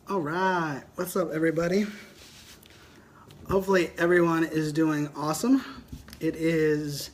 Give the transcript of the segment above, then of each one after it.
All right, what's up, everybody? Hopefully everyone is doing awesome. It is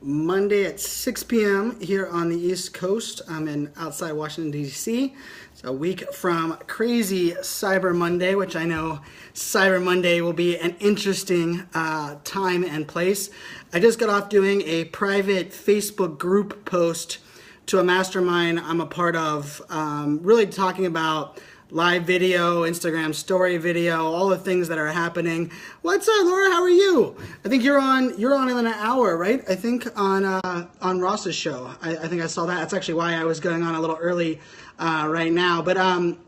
Monday at 6 p.m. here on the East Coast. I'm in outside Washington, D.C. It's a week from crazy Cyber Monday, which I know Cyber Monday will be an interesting time and place. I just got off doing a private Facebook group post to a mastermind I'm a part of, really talking about live video, Instagram story video, all the things that are happening. What's up, Laura? How are you? I think you're on in an hour, right? I think on Ross's show. I think I saw that. That's actually why I was going on a little early right now. But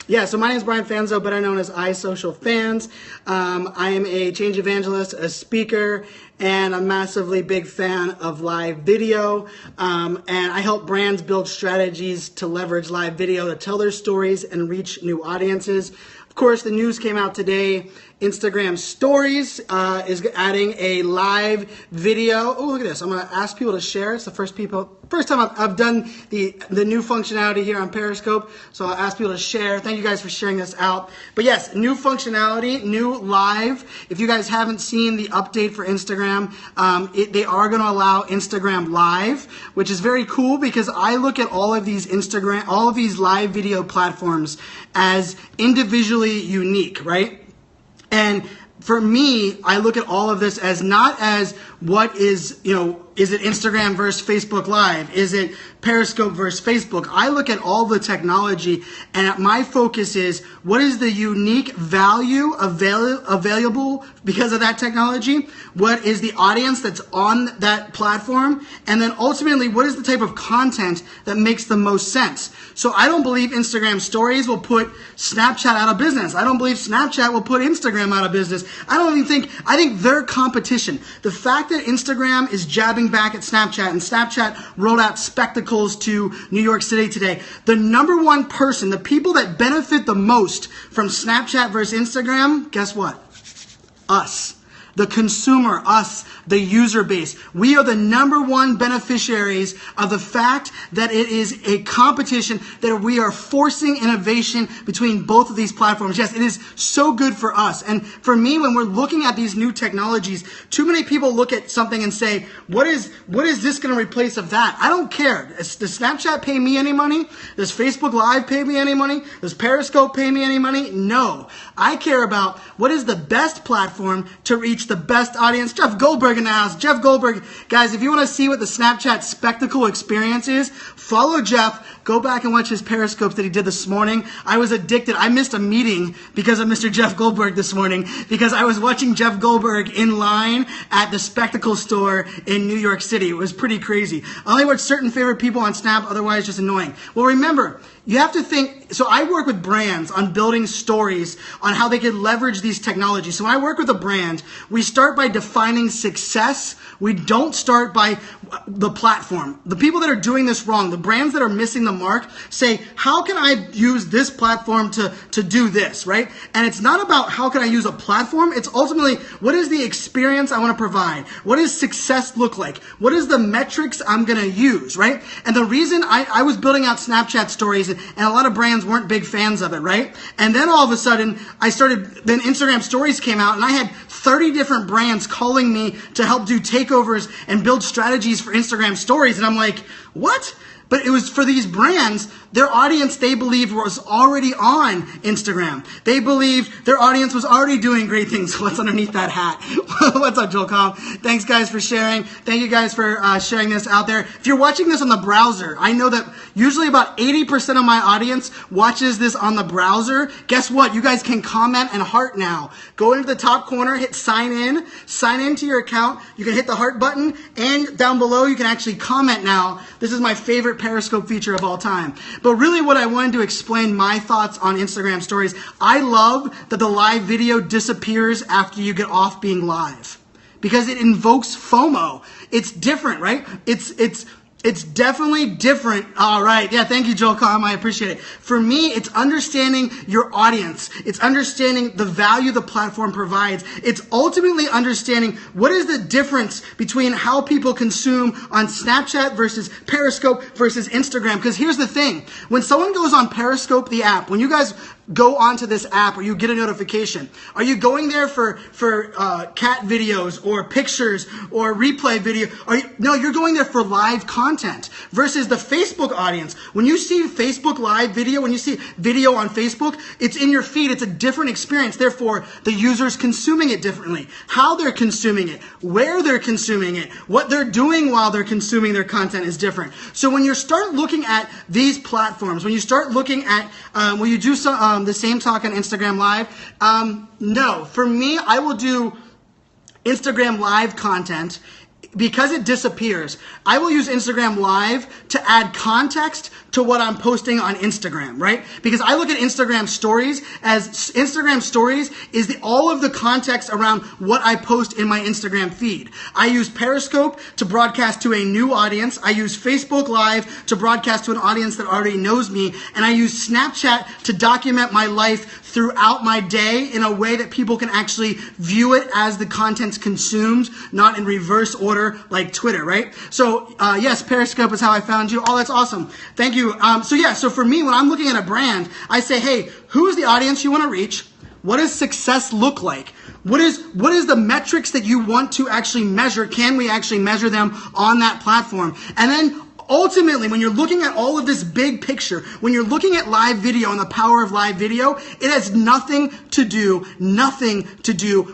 yeah, so my name is Brian Fanzo, better known as iSocial Fans. I am a change evangelist, a speaker, and a massively big fan of live video. And I help brands build strategies to leverage live video to tell their stories and reach new audiences. Of course, the news came out today. Instagram Stories is adding a live video. Oh, look at this. I'm going to ask people to share. It's the first time I've done the new functionality here on Periscope. So I'll ask people to share. Thank you guys for sharing this out. But yes, new functionality, new live. If you guys haven't seen the update for Instagram, they are going to allow Instagram Live, which is very cool because I look at all of these live video platforms as individually unique, right? And for me, I look at all of this as not as what is, is it Instagram versus Facebook Live? Is it Periscope versus Facebook? I look at all the technology, and my focus is what is the unique value available because of that technology? What is the audience that's on that platform? And then ultimately, what is the type of content that makes the most sense? So I don't believe Instagram Stories will put Snapchat out of business. I don't believe Snapchat will put Instagram out of business. I think they're competition. The fact that Instagram is jabbing back at Snapchat and Snapchat rolled out spectacles to New York City today, the number one person, the people that benefit the most from Snapchat versus Instagram, guess what? Us. The consumer, us, the user base. We are the number one beneficiaries of the fact that it is a competition, that we are forcing innovation between both of these platforms. Yes, it is so good for us. And for me, when we're looking at these new technologies, too many people look at something and say, what is this going to replace of that? I don't care. Does Snapchat pay me any money? Does Facebook Live pay me any money? Does Periscope pay me any money? No. I care about what is the best platform to reach the best audience. Jeff Goldberg in the house. Jeff Goldberg. Guys, if you want to see what the Snapchat spectacle experience is, follow Jeff. Go back and watch his Periscopes that he did this morning. I was addicted. I missed a meeting because of Mr. Jeff Goldberg this morning because I was watching Jeff Goldberg in line at the spectacle store in New York City. It was pretty crazy. I only watch certain favorite people on Snap, otherwise just annoying. Well, remember, you have to think, so I work with brands on building stories on how they can leverage these technologies. So when I work with a brand, we start by defining success. We don't start by the platform. The people that are doing this wrong, the brands that are missing the mark, say, how can I use this platform to do this, right? And it's not about how can I use a platform. It's ultimately, what is the experience I want to provide? What does success look like? What is the metrics I'm going to use, right? And the reason I was building out Snapchat stories, and a lot of brands weren't big fans of it, right? And then all of a sudden, then Instagram Stories came out, and I had 30 different brands calling me to help do takeovers and build strategies for Instagram Stories. And I'm like, what? But it was for these brands, their audience, they believed, was already on Instagram. They believed their audience was already doing great things. What's underneath that hat? What's up, Joel Cobb? Thanks, guys, for sharing. Thank you guys for sharing this out there. If you're watching this on the browser, I know that usually about 80% of my audience watches this on the browser. Guess what? You guys can comment and heart now. Go into the top corner, hit sign in to your account. You can hit the heart button, and down below you can actually comment now. This is my favorite Periscope feature of all time. But really what I wanted to explain my thoughts on Instagram Stories, I love that the live video disappears after you get off being live because it invokes FOMO. It's different, right? It's definitely different. All right. Yeah, thank you, Joel Comm. I appreciate it. For me, it's understanding your audience. It's understanding the value the platform provides. It's ultimately understanding what is the difference between how people consume on Snapchat versus Periscope versus Instagram. Because here's the thing. When someone goes on Periscope, the app, when you guys go onto this app or you get a notification? Are you going there for cat videos or pictures or replay video? No, you're going there for live content versus the Facebook audience. When you see Facebook live video, when you see video on Facebook, it's in your feed. It's a different experience. Therefore, the user's consuming it differently. How they're consuming it, where they're consuming it, what they're doing while they're consuming their content is different. So when you start looking at these platforms, when you start looking at, when you do the same talk on Instagram Live, no. For me, I will do Instagram Live content because it disappears. I will use Instagram Live to add context to what I'm posting on Instagram, right? Because I look at Instagram stories as Instagram stories is all of the context around what I post in my Instagram feed. I use Periscope to broadcast to a new audience. I use Facebook Live to broadcast to an audience that already knows me. And I use Snapchat to document my life throughout my day in a way that people can actually view it as the content's consumed, not in reverse order like Twitter, right? So yes, Periscope is how I found you. Oh, that's awesome. Thank you. So for me, when I'm looking at a brand, I say, hey, who is the audience you want to reach? What does success look like? What is the metrics that you want to actually measure? Can we actually measure them on that platform? And then ultimately, when you're looking at all of this big picture, when you're looking at live video and the power of live video, it has nothing to do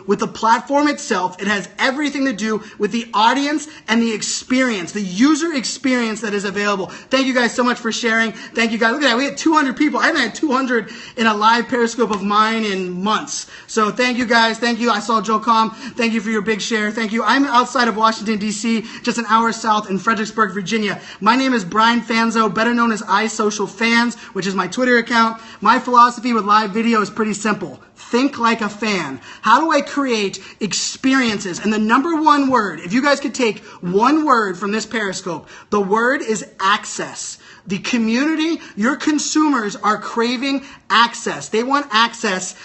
with the platform itself. It has everything to do with the audience and the experience, the user experience that is available. Thank you guys so much for sharing. Thank you guys. Look at that. We had 200 people. I haven't had 200 in a live Periscope of mine in months. So thank you guys. Thank you. I saw Joe Com. Thank you for your big share. Thank you. I'm outside of Washington, D.C., just an hour south in Fredericksburg, Virginia. My name is Brian Fanzo, better known as iSocialFans, which is my Twitter account. My philosophy with live video is pretty simple. Think like a fan. How do I create experiences? And the number one word, if you guys could take one word from this Periscope, the word is access. The community, your consumers are craving access. They want access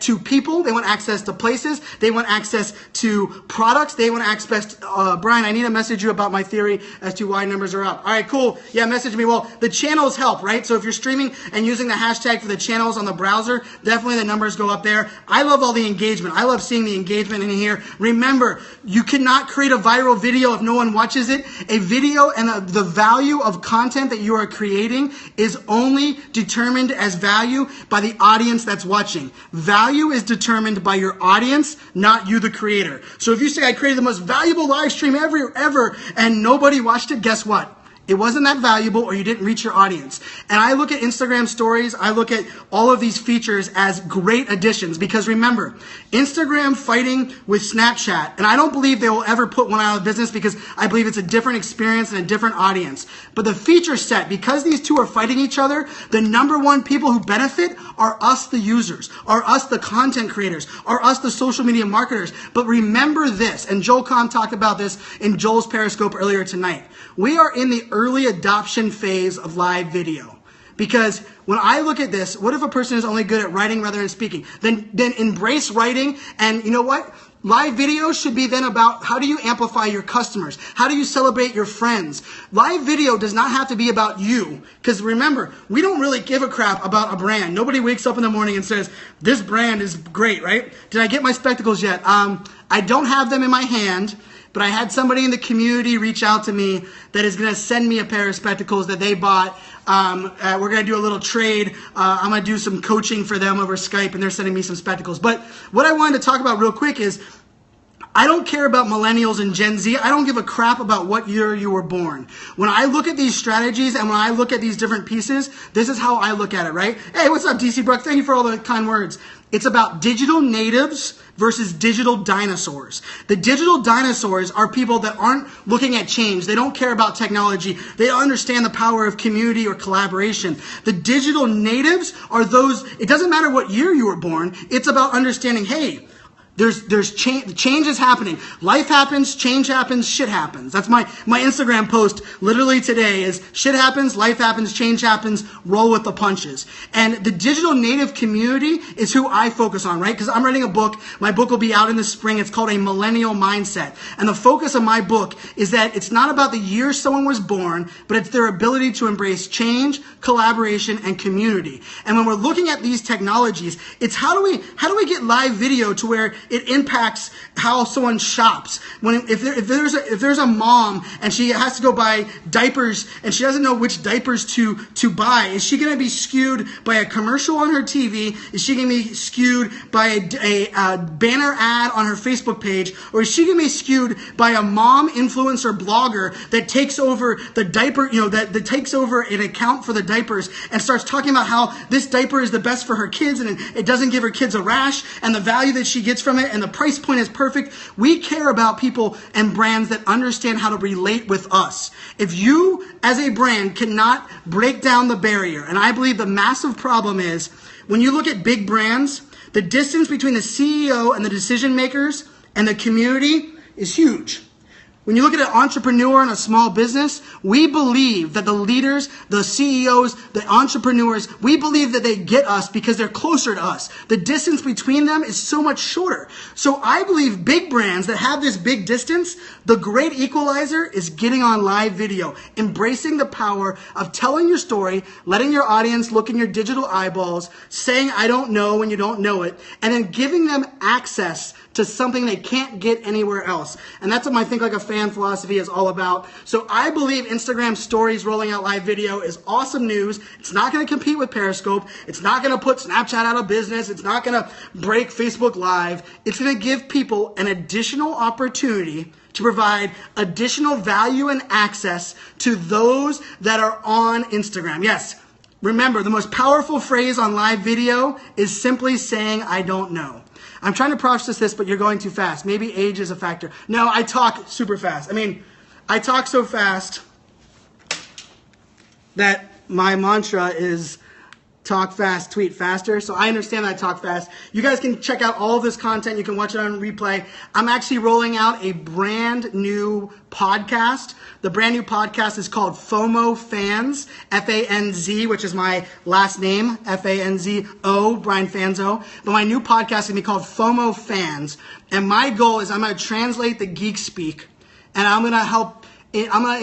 to people. They want access to places. They want access to products. They want access to, Brian, I need to message you about my theory as to why numbers are up. All right, cool. Yeah, message me. Well, the channels help, right? So if you're streaming and using the hashtag for the channels on the browser, definitely the numbers go up there. I love all the engagement. I love seeing the engagement in here. Remember, you cannot create a viral video if no one watches it. A video and the value of content that you are creating is only determined as value by the audience that's watching. Value is determined by your audience, not you, the creator. So if you say, I created the most valuable live stream ever, and nobody watched it, guess what? It wasn't that valuable, or you didn't reach your audience. And I look at Instagram stories, I look at all of these features as great additions, because remember, Instagram fighting with Snapchat, and I don't believe they will ever put one out of business because I believe it's a different experience and a different audience. But the feature set, because these two are fighting each other, the number one people who benefit are us, the users, are us, the content creators, are us, the social media marketers. But remember this, and Joel Kahn talked about this in Joel's Periscope earlier tonight. We are in the early adoption phase of live video. Because when I look at this, what if a person is only good at writing rather than speaking? Then embrace writing, and you know what? Live video should be then about how do you amplify your customers? How do you celebrate your friends? Live video does not have to be about you. Because remember, we don't really give a crap about a brand. Nobody wakes up in the morning and says, this brand is great, right? Did I get my spectacles yet? I don't have them in my hand. But I had somebody in the community reach out to me that is going to send me a pair of spectacles that they bought. We're going to do a little trade. I'm going to do some coaching for them over Skype, and they're sending me some spectacles. But what I wanted to talk about real quick is I don't care about millennials and Gen Z. I don't give a crap about what year you were born. When I look at these strategies and when I look at these different pieces, this is how I look at it, right? Hey, what's up, DC Brooks? Thank you for all the kind words. It's about digital natives versus digital dinosaurs. The digital dinosaurs are people that aren't looking at change. They don't care about technology. They don't understand the power of community or collaboration. The digital natives are those, it doesn't matter what year you were born, it's about understanding, hey, There's change is happening. Life happens, change happens, shit happens. That's my Instagram post literally today is shit happens, life happens, change happens, roll with the punches. And the digital native community is who I focus on, right? Because I'm writing a book. My book will be out in the spring. It's called A Millennial Mindset. And the focus of my book is that it's not about the year someone was born, but it's their ability to embrace change, collaboration, and community. And when we're looking at these technologies, it's how do we get live video to where it impacts how someone shops. If there's a mom and she has to go buy diapers and she doesn't know which diapers to buy, is she going to be skewed by a commercial on her TV? Is she going to be skewed by a banner ad on her Facebook page? Or is she going to be skewed by a mom influencer blogger that takes over the diaper, that takes over an account for the diapers and starts talking about how this diaper is the best for her kids and it doesn't give her kids a rash and the value that she gets from it and the price point is perfect. We care about people and brands that understand how to relate with us. If you as a brand cannot break down the barrier, and I believe the massive problem is when you look at big brands, the distance between the CEO and the decision makers and the community is huge. When you look at an entrepreneur in a small business, we believe that the leaders, the CEOs, the entrepreneurs, we believe that they get us because they're closer to us. The distance between them is so much shorter. So I believe big brands that have this big distance, the great equalizer is getting on live video, embracing the power of telling your story, letting your audience look in your digital eyeballs, saying I don't know when you don't know it, and then giving them access to something they can't get anywhere else. And that's what my Think Like a Fan philosophy is all about. So I believe Instagram stories rolling out live video is awesome news. It's not going to compete with Periscope. It's not going to put Snapchat out of business. It's not going to break Facebook Live. It's going to give people an additional opportunity to provide additional value and access to those that are on Instagram. Yes, remember, the most powerful phrase on live video is simply saying, I don't know. I'm trying to process this, but you're going too fast. Maybe age is a factor. No, I talk super fast. I talk so fast that my mantra is talk fast, tweet faster. So I understand that I talk fast. You guys can check out all of this content. You can watch it on replay. I'm actually rolling out a brand new podcast. The brand new podcast is called FOMO Fans, F-A-N-Z, which is my last name, F-A-N-Z-O, Brian Fanzo. But my new podcast is going to be called FOMO Fans. And my goal is I'm going to translate the geek speak, and I'm going to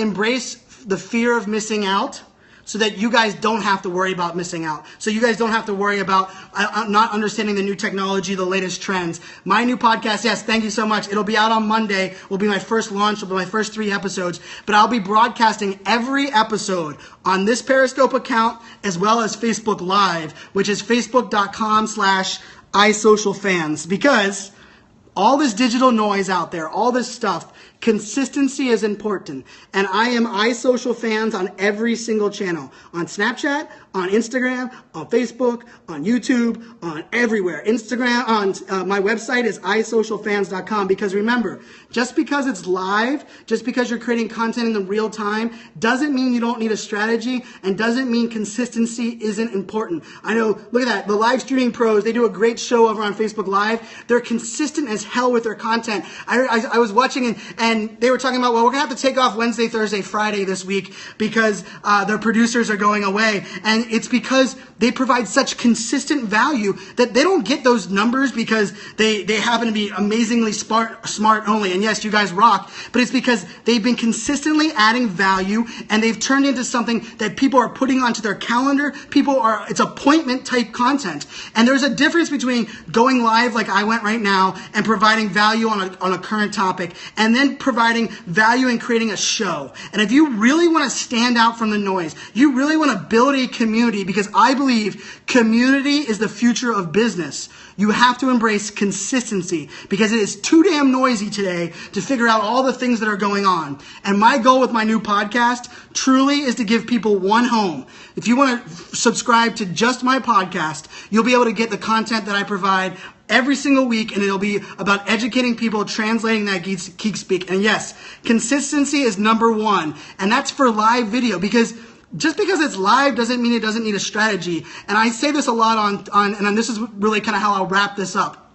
embrace the fear of missing out, so that you guys don't have to worry about missing out. So you guys don't have to worry about not understanding the new technology, the latest trends. My new podcast, yes, thank you so much. It'll be out on Monday. Will be my first launch. Will be my first 3 episodes. But I'll be broadcasting every episode on this Periscope account as well as Facebook Live, which is facebook.com/iSocialFans. Because all this digital noise out there, all this stuff, consistency is important. And I am iSocialFans on every single channel. On Snapchat, on Instagram, on Facebook, on YouTube, on everywhere. Instagram, on my website is isocialfans.com. Because remember, just because it's live, just because you're creating content in the real time, doesn't mean you don't need a strategy and doesn't mean consistency isn't important. I know, look at that. The live streaming pros, they do a great show over on Facebook Live. They're consistent as hell with their content. I was watching and they were talking about, well, we're going to have to take off Wednesday, Thursday, Friday this week because their producers are going away. And it's because they provide such consistent value that they don't get those numbers because they happen to be amazingly smart only. And yes, you guys rock, but it's because they've been consistently adding value and they've turned into something that people are putting onto their calendar. It's appointment type content. And there's a difference between going live like I went right now and providing value on a current topic and then providing value and creating a show. And if you really want to stand out from the noise, you really want to build a community, because I believe community is the future of business. You have to embrace consistency because it is too damn noisy today to figure out all the things that are going on. And my goal with my new podcast truly is to give people one home. If you want to subscribe to just my podcast, you'll be able to get the content that I provide every single week, and it'll be about educating people, translating that geek speak. And yes, consistency is number 1, and that's for live video, because just because it's live doesn't mean it doesn't need a strategy. And I say this a lot on and this is really kind of how I'll wrap this up.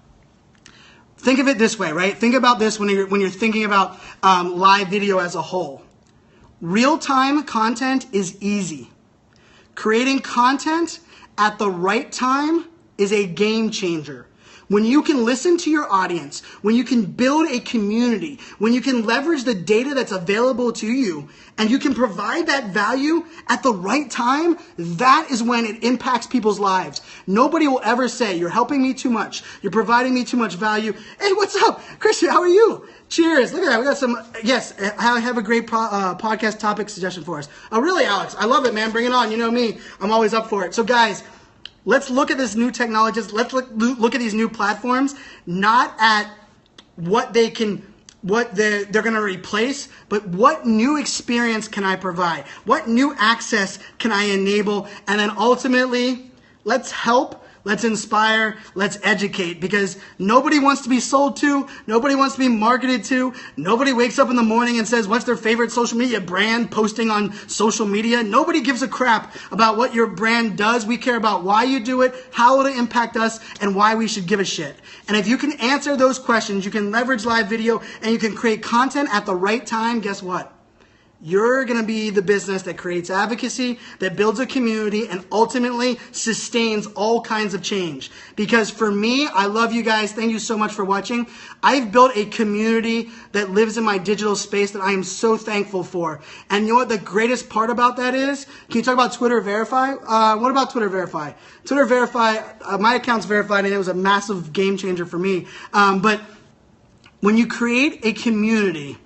think of it this way, right? Think about this when you're thinking about live video as a whole. Real-time content is easy. Creating content at the right time is a game changer. When you can listen to your audience, when you can build a community, when you can leverage the data that's available to you, and you can provide that value at the right time, that is when it impacts people's lives. Nobody will ever say, you're helping me too much, you're providing me too much value. Hey, what's up? Christian, how are you? Cheers. Look at that. We got some, yes, I have a great podcast topic suggestion for us. Oh, really, Alex? I love it, man. Bring it on. You know me. I'm always up for it. So, guys, let's look at this new technologies. Let's look at these new platforms, not at what they're going to replace, but what new experience can I provide? What new access can I enable? And then ultimately, let's help. Let's inspire, let's educate, because nobody wants to be sold to, nobody wants to be marketed to, nobody wakes up in the morning and says, what's their favorite social media brand posting on social media? Nobody gives a crap about what your brand does. We care about why you do it, how it'll impact us, and why we should give a shit. And if you can answer those questions, you can leverage live video, and you can create content at the right time, guess what? You're going to be the business that creates advocacy, that builds a community, and ultimately sustains all kinds of change. Because for me, I love you guys. Thank you so much for watching. I've built a community that lives in my digital space that I am so thankful for. And you know what the greatest part about that is? Can you talk about Twitter Verify? What about Twitter Verify? Twitter Verify, my account's verified, and it was a massive game changer for me. But when you create a community,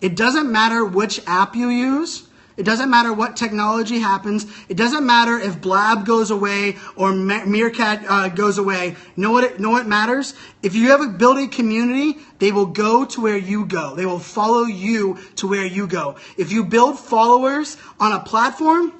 it doesn't matter which app you use. It doesn't matter what technology happens. It doesn't matter if Blab goes away or Meerkat goes away. Know what matters? If you have built a community, they will go to where you go. They will follow you to where you go. If you build followers on a platform,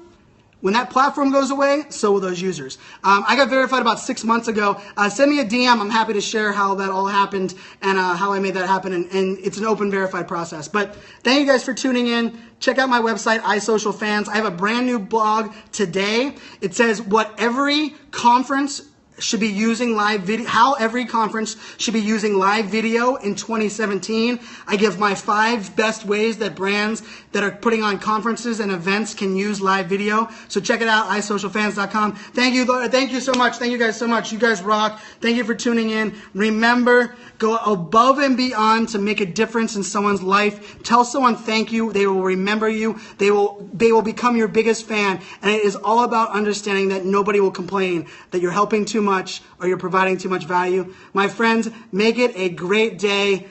when that platform goes away, so will those users. I got verified about 6 months ago. Send me a DM. I'm happy to share how that all happened and how I made that happen. And it's an open verified process. But thank you guys for tuning in. Check out my website, iSocialFans. I have a brand new blog today. It says what every conference should be using live video, how every conference should be using live video in 2017. I give my 5 best ways that brands that are putting on conferences and events can use live video. So check it out, isocialfans.com. Thank you so much. Thank you guys so much. You guys rock. Thank you for tuning in. Remember, go above and beyond to make a difference in someone's life. Tell someone thank you. They will remember you. They will become your biggest fan. And it is all about understanding that nobody will complain that you're helping too much or you're providing too much value. My friends, make it a great day.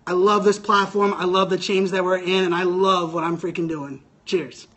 I love this platform. I love the change that we're in, and I love what I'm freaking doing. Cheers.